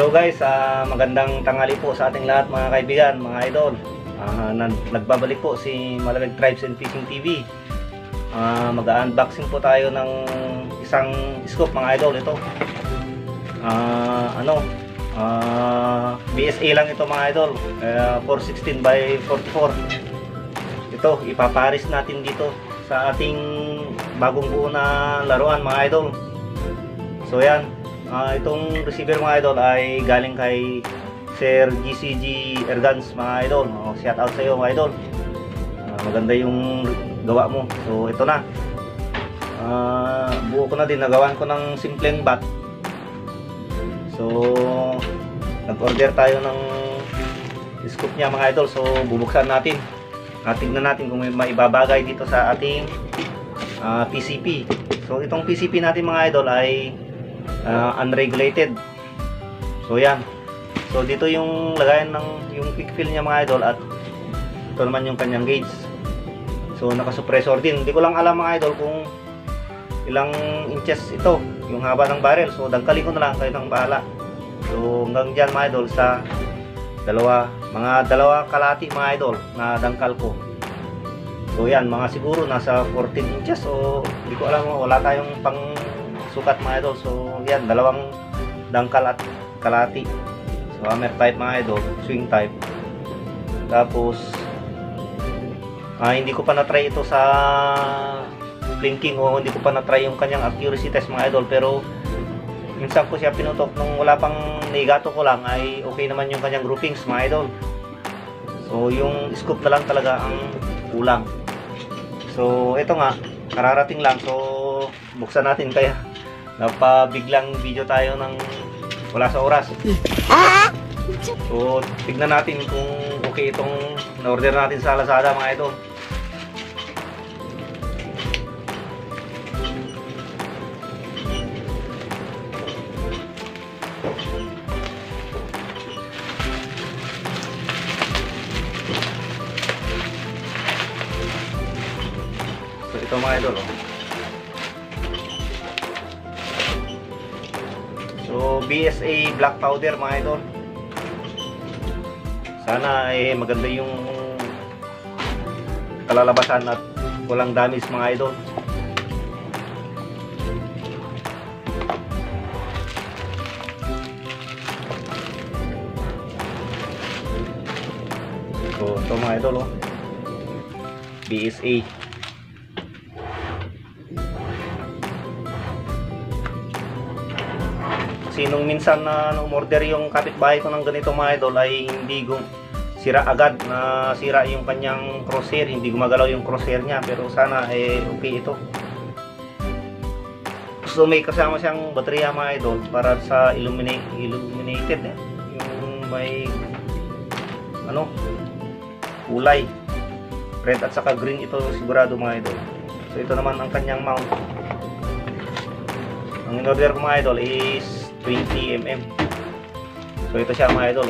Hello guys, magandang tanghali po sa ating lahat mga kaibigan, mga idol. Nagbabalik po si Malamig Tribes and Fishing TV. Mag-unboxing po tayo ng isang scoop mga idol. Ito BSA lang ito mga idol, 416 by 44. Ito ipaparis natin dito sa ating bagong buo na laruan mga idol. So yan, itong receiver mga idol ay galing kay Sir GCG Ergans mga idol. Shout out sa iyo mga idol. Maganda yung gawa mo. So ito na, buo ko na din, nagawan ko ng simpleng bat. So nag-order tayo ng scoop niya mga idol. So bubuksan natin, tingnan natin kung may maibabagay dito sa ating PCP. So itong PCP natin mga idol ay unregulated. So yan. So dito yung lagayan ng yung quick fill niya mga idol, at ito naman yung kanyang gauge. So naka-suppressor din. Hindi ko lang alam mga idol kung ilang inches ito yung haba ng barrel. So dangkalin ko na lang, kayo nang bahala. So hanggang dyan mga idol sa mga dalawa kalahati mga idol na dangkal ko. So yan, mga siguro nasa 14 inches. So hindi ko alam, wala tayong pang sukat mga idol. So yan, dalawang dangkal at kalahati. So hammer type mga idol, swing type. Tapos hindi ko pa na-try ito sa blinking, o hindi ko pa na-try yung kanyang accuracy test mga idol. Pero minsan ko siya pinutok nung wala pang nigato ko lang, ay okay naman yung kanyang groupings mga idol. So yung scoop na lang talaga ang kulang. So ito nga, kararating lang. So buksan natin, kaya napabiglang video tayo ng wala sa oras. So tignan natin kung okay itong na-order natin sa Lazada mga idol. So ito mga idol, So BSA black powder mga idol. Sana maganda yung kalalabasan at walang damage mga idol. So ito mga idol, BSA. Nung minsan na umorder yung kapitbahay ko ng ganito mga idol, ay hindi sira agad, na sira yung kanyang crosshair, hindi gumagalaw yung crosshair niya. Pero sana okay ito. So may kasama siyang baterya mga idol para sa illuminated, yung may kulay red at saka green, ito sigurado mga idol. So ito naman ang kanyang mount. Ang in-order ko mga idol is 20mm. So ito siya mga idol.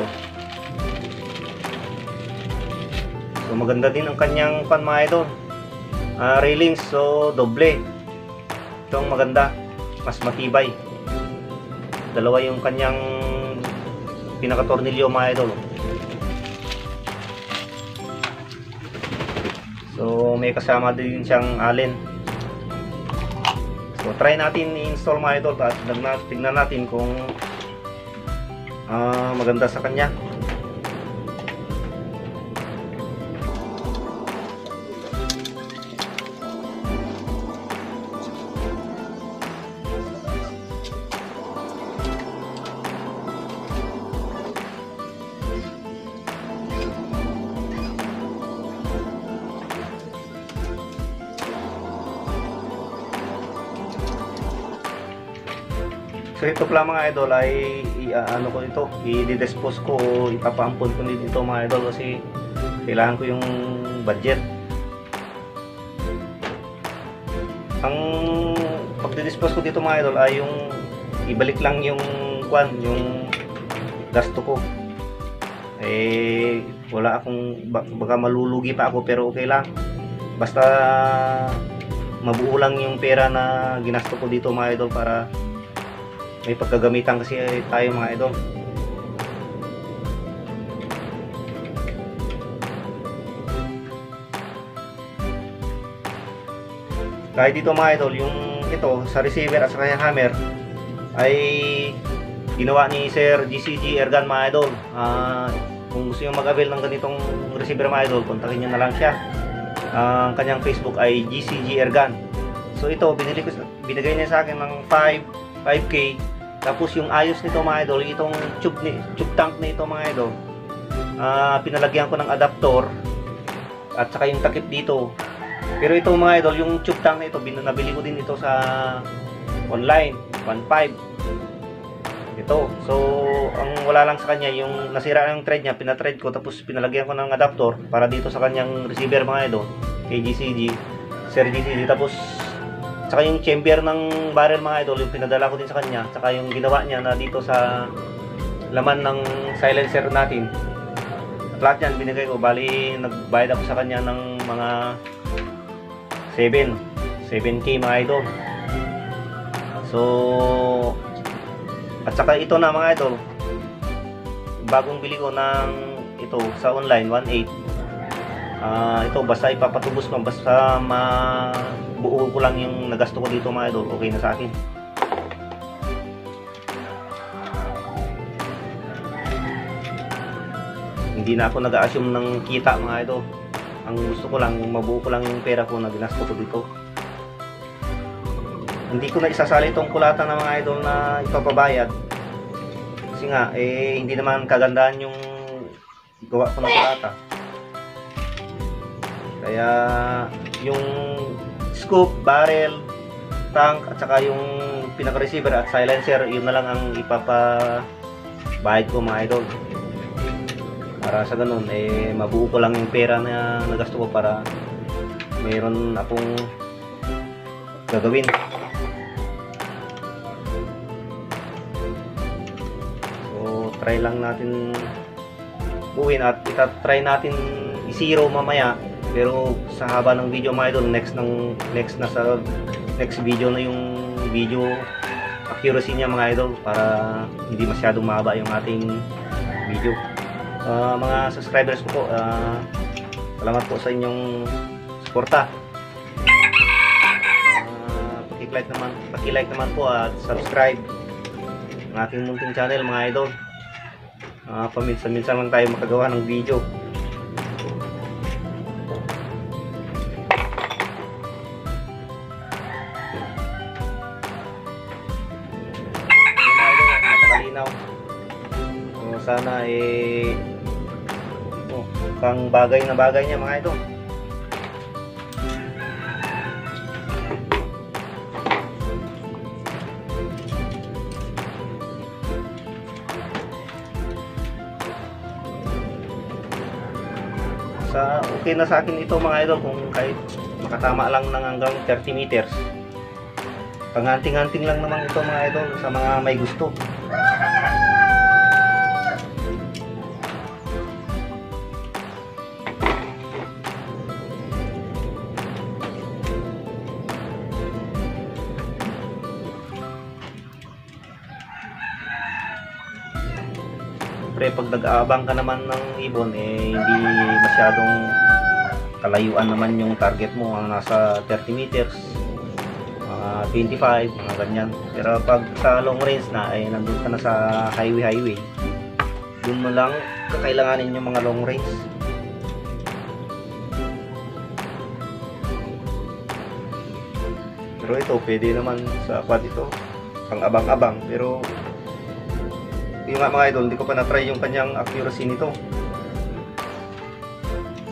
So maganda din ang kanyang pan mga idol. Railings, so doble. Itong maganda, mas matibay. Dalawa yung kanyang pinaka-tornilyo mga idol. So may kasama din siyang allen. So try natin i-install mga idol, at tignan natin kung maganda sa kanya. So ito pala mga idol ay ko ito, i-dispose ko o ipapaampon ko dito mga idol, kasi kailangan ko yung budget. Ang pag-dispose ko dito mga idol ay yung ibalik lang yung yung gasto ko. Wala akong, baka malulugi pa ako, pero okay lang. Basta mabuo lang yung pera na ginasto ko dito mga idol, para may pagkagamitan kasi tayo mga idol. Kahit dito mga idol, yung ito sa receiver at sa kanya hammer ay ginawa ni Sir GCG Airgun mga idol. Kung gusto nyo mag-avail ng ganitong receiver mga idol, kontakin nyo na lang siya. Ang kanyang Facebook ay GCG Airgun. So ito, binigay niya sa akin ng 5K. Tapos yung ayos nito mga idol, itong tube tank na ito mga idol, pinalagyan ko ng adaptor at saka yung takip dito. Pero ito mga idol, yung tube tank na ito, nabili ko din ito sa online, 1.5 ito. So ang wala lang sa kanya, yung nasira yung thread niya, pina-thread ko, tapos pinalagyan ko ng adaptor para dito sa kanyang receiver mga idol, kay GCG, Sir GCG. Tapos saka yung chamber ng barrel mga idol, yung pinadala ko din sa kanya. Saka yung ginawa niya na dito sa laman ng silencer natin, lahat yan binigay ko. Bali nagbayad ako sa kanya ng mga 7K mga idol. So at saka ito na mga idol, bagong bili ko ng ito sa online, 1.8. Ito basta ipapatubos mo, basta mabuo ko lang yung nagasto ko dito mga idol, okay na sa akin. Hindi na ako nag-a-assume ng kita mga idol. Ang gusto ko lang, mabuo ko lang yung pera ko na ginasto ko dito. Hindi ko na isasali itong kulatan ng mga idol na ipapabayad, kasi nga hindi naman kagandahan yung gawa ko ng kulata. Kaya yung scoop, barrel, tank at saka yung pinaka-receiver at silencer, yun na lang ang ipapabayad ko mga idol. Para sa ganun mabuo ko lang yung pera na nagasto ko para mayroon akong gagawin. So try lang natin buuin at itatry natin i-zero mamaya. Pero sa haba ng video mga idol, next video na yung video accuracy niya mga idol, para hindi masyadong mahaba yung ating video. Mga subscribers ko po, salamat po sa inyong suporta. Paki-like naman po at subscribe ng ating munting channel mga idol. Paminsan-minsan lang tayo makagawa ng video. Sana pang bagay na bagay niya mga ito. Okay na sa akin ito mga idol, kung kahit makatama lang ng hanggang 30 meters. Panganting-anting lang naman ito mga idol sa mga may gusto. Pag nag-aabang ka naman ng ibon, hindi masyadong kalayuan naman yung target mo, ang nasa 30 meters, mga 25, mga ganyan. Pero pag sa long range na, nandun ka na sa highway, dun mo lang kakailanganin yung mga long range. Pero ito, pwede naman sa quad ito, pang abang-abang. Pero yung mga idol, hindi ko pa na-try yung kanyang accuracy nito.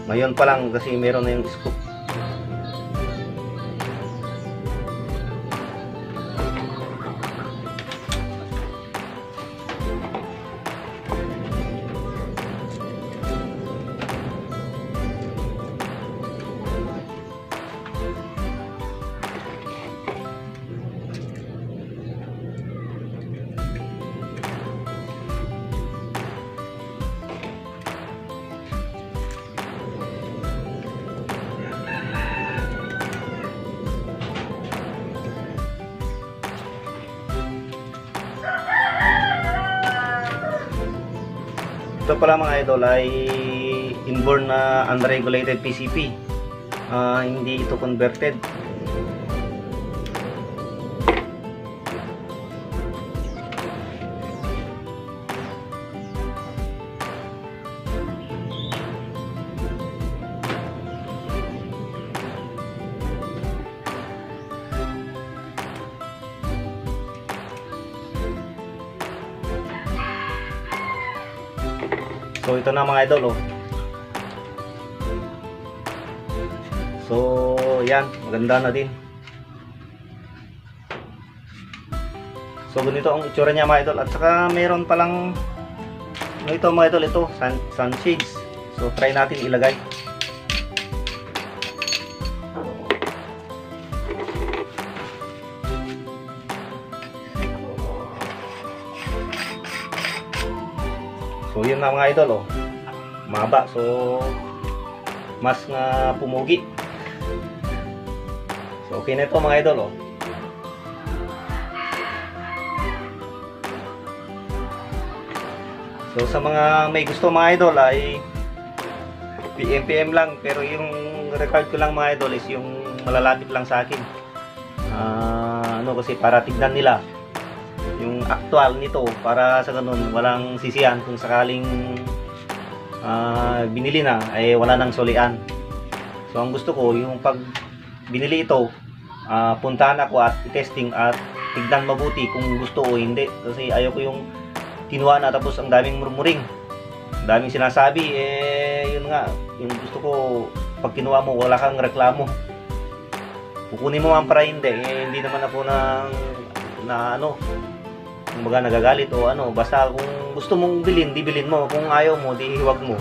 Ngayon pa lang kasi meron na yung scoop. Ito pala mga idol ay inborn na unregulated PCP. Hindi ito converted. So ito na mga idol, oh. So yan, maganda na din. So ganito ang itsura niya mga idol. At saka mayroon palang ito mga idol, ito sunshades. So try natin ilagay. So yun na mga idol, oh. Mahaba, so mas nga pumugi. So okay na ito mga idol, oh. So sa mga may gusto mga idol ay PM lang, pero yung record ko lang mga idol is yung malalapit lang sa akin. Kasi para tignan nila yung actual nito, para sa ganun walang sisihan kung sakaling binili na ay wala nang sulian. So ang gusto ko yung pag binili ito, puntahan ako at i-testing at tignan mabuti kung gusto o hindi, kasi ayoko yung kinuha na tapos ang daming murmuring, daming sinasabi, yun nga, yung gusto ko pag kinuha mo wala kang reklamo, kukunin mo man para hindi, hindi naman ako kumbaga nagagalit o ano. Basta kung gusto mong bilhin, di bilhin mo. Kung ayaw mo, di huwag mo.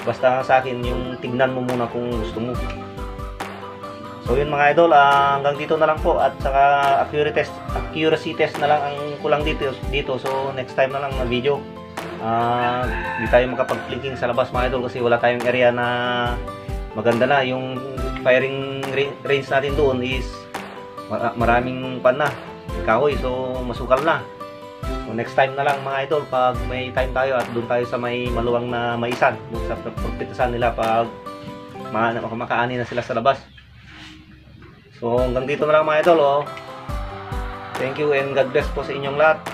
Basta sa akin, yung tignan mo muna kung gusto mo. So yun mga idol, hanggang dito na lang po. At saka accuracy test na lang ang kulang dito. So next time na lang na video. Di tayo makapag-flinking sa labas mga idol kasi wala tayong area na maganda na. Yung firing range natin doon is maraming kahoy, so masukal na. So next time na lang mga idol, pag may time tayo at doon tayo sa may maluwang na maisan, doon sa pagpitasan nila pag makaani na sila sa labas. So hanggang dito na lang mga idol, oh. Thank you and God bless po sa inyong lahat.